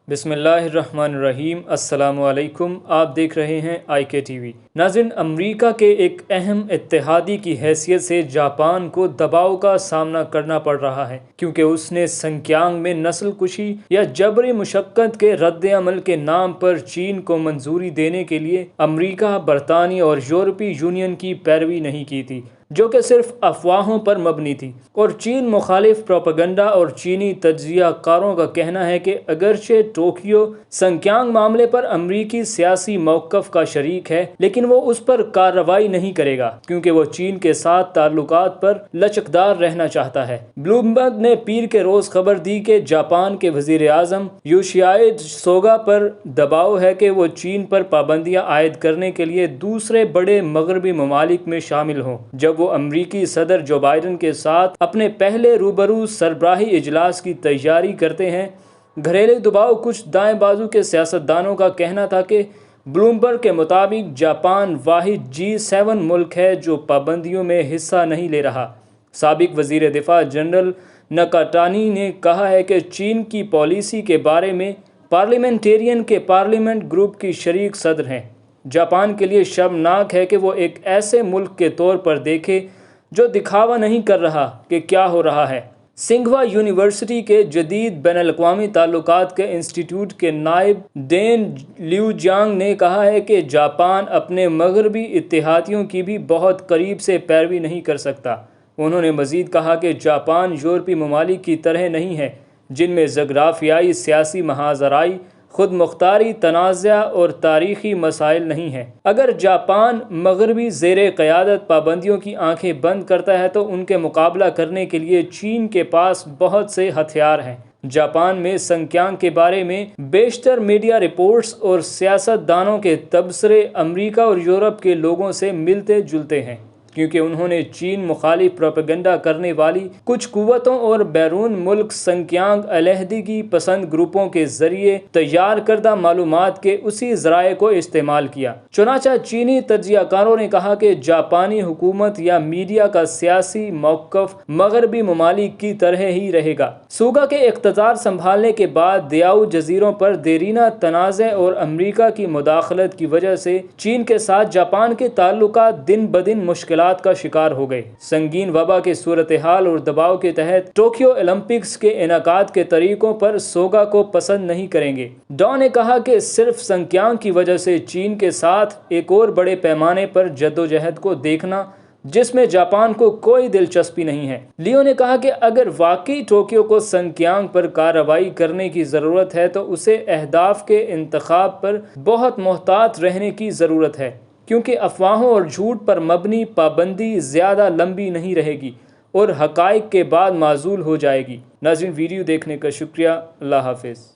بسم اللہ الرحمن الرحیم۔ السلام علیکم، آپ دیکھ رہے ہیں IK TV۔ ناظرین، امریکہ کے ایک اہم اتحادی کی حیثیت سے جاپان کو دباؤ کا سامنا کرنا پڑ رہا ہے، کیونکہ اس نے سنکیانگ میں نسل کشی یا جبری مشقت کے رد عمل کے نام پر چین کو منظوری دینے کے لیے امریکہ، برطانیہ اور یورپی یونین کی پیروی نہیں کی تھی، جو کہ صرف افواہوں پر مبنی تھی۔ اور چین مخالف پروپیگنڈا اور چینی تجزیہ کاروں کا کہنا ہے کہ اگرچہ ٹوکیو سنکیانگ معاملے پر امریکی سیاسی موقف کا شریک ہے، لیکن وہ اس پر کارروائی نہیں کرے گا، کیونکہ وہ چین کے ساتھ تعلقات پر لچکدار رہنا چاہتا ہے۔ بلومبرگ نے پیر کے روز خبر دی کہ جاپان کے وزیر اعظم یوشیہیڈے سوگا پر دباؤ ہے کہ وہ چین پر پابندیاں عائد کرنے کے لیے دوسرے بڑے مغربی ممالک میں شامل ہوں، جب وہ امریکی صدر جو بائیڈن کے ساتھ اپنے پہلے روبرو سربراہی اجلاس کی تیاری کرتے ہیں۔ گھریلو دباؤ۔ کچھ دائیں بازو کے سیاستدانوں کا کہنا تھا کہ بلومبرگ کے مطابق جاپان واحد G7 ملک ہے جو پابندیوں میں حصہ نہیں لے رہا۔ سابق وزیر دفاع جنرل ناکاٹانی نے کہا ہے کہ چین کی پالیسی کے بارے میں پارلیمنٹیرین کے پارلیمنٹ گروپ کی شریک صدر ہیں۔ جاپان کے لیے شرمناک ہے کہ وہ ایک ایسے ملک کے طور پر دیکھے جو دکھاوا نہیں کر رہا کہ کیا ہو رہا ہے۔ سنگھوا یونیورسٹی کے جدید بین الاقوامی تعلقات کے انسٹی ٹیوٹ کے نائب ڈین لیوجیانگ نے کہا ہے کہ جاپان اپنے مغربی اتحادیوں کی بھی بہت قریب سے پیروی نہیں کر سکتا۔ انہوں نے مزید کہا کہ جاپان یورپی ممالک کی طرح نہیں ہے، جن میں جغرافیائی، سیاسی محاذرائی، خود مختاری، تنازع اور تاریخی مسائل نہیں ہیں۔ اگر جاپان مغربی زیر قیادت پابندیوں کی آنکھیں بند کرتا ہے تو ان کے مقابلہ کرنے کے لیے چین کے پاس بہت سے ہتھیار ہیں۔ جاپان میں سنکیانگ کے بارے میں بیشتر میڈیا رپورٹس اور سیاست دانوں کے تبصرے امریکہ اور یورپ کے لوگوں سے ملتے جلتے ہیں، کیونکہ انہوں نے چین مخالف پروپیگنڈا کرنے والی کچھ قوتوں اور بیرون ملک سنکیانگ علیحدگی پسند گروپوں کے ذریعے تیار کردہ معلومات کے اسی ذرائع کو استعمال کیا۔ چنانچہ چینی تجزیہ کاروں نے کہا کہ جاپانی حکومت یا میڈیا کا سیاسی موقف مغربی ممالک کی طرح ہی رہے گا۔ سوگا کے اقتدار سنبھالنے کے بعد دیاؤ جزیروں پر دیرینہ تنازع اور امریکہ کی مداخلت کی وجہ سے چین کے ساتھ جاپان کے تعلقات دن بدن مشکلات کا شکار ہو گئے۔ سنگین وبا کے صورتحال اور دباؤ کے تحت ٹوکیو اولمپکس کے انعقاد کے طریقوں پر سوگا کو پسند نہیں کریں گے۔ ڈاؤ نے کہا کہ صرف سنکیانگ کی وجہ سے چین کے ساتھ ایک اور بڑے پیمانے پر جدوجہد کو دیکھنا جس میں جاپان کو کوئی دلچسپی نہیں ہے۔ لیو نے کہا کہ اگر واقعی ٹوکیو کو سنکیانگ پر کارروائی کرنے کی ضرورت ہے تو اسے اہداف کے انتخاب پر بہت محتاط رہنے کی ضرورت ہے، کیونکہ افواہوں اور جھوٹ پر مبنی پابندی زیادہ لمبی نہیں رہے گی اور حقائق کے بعد معزول ہو جائے گی۔ ناظرین، ویڈیو دیکھنے کا شکریہ۔ اللہ حافظ۔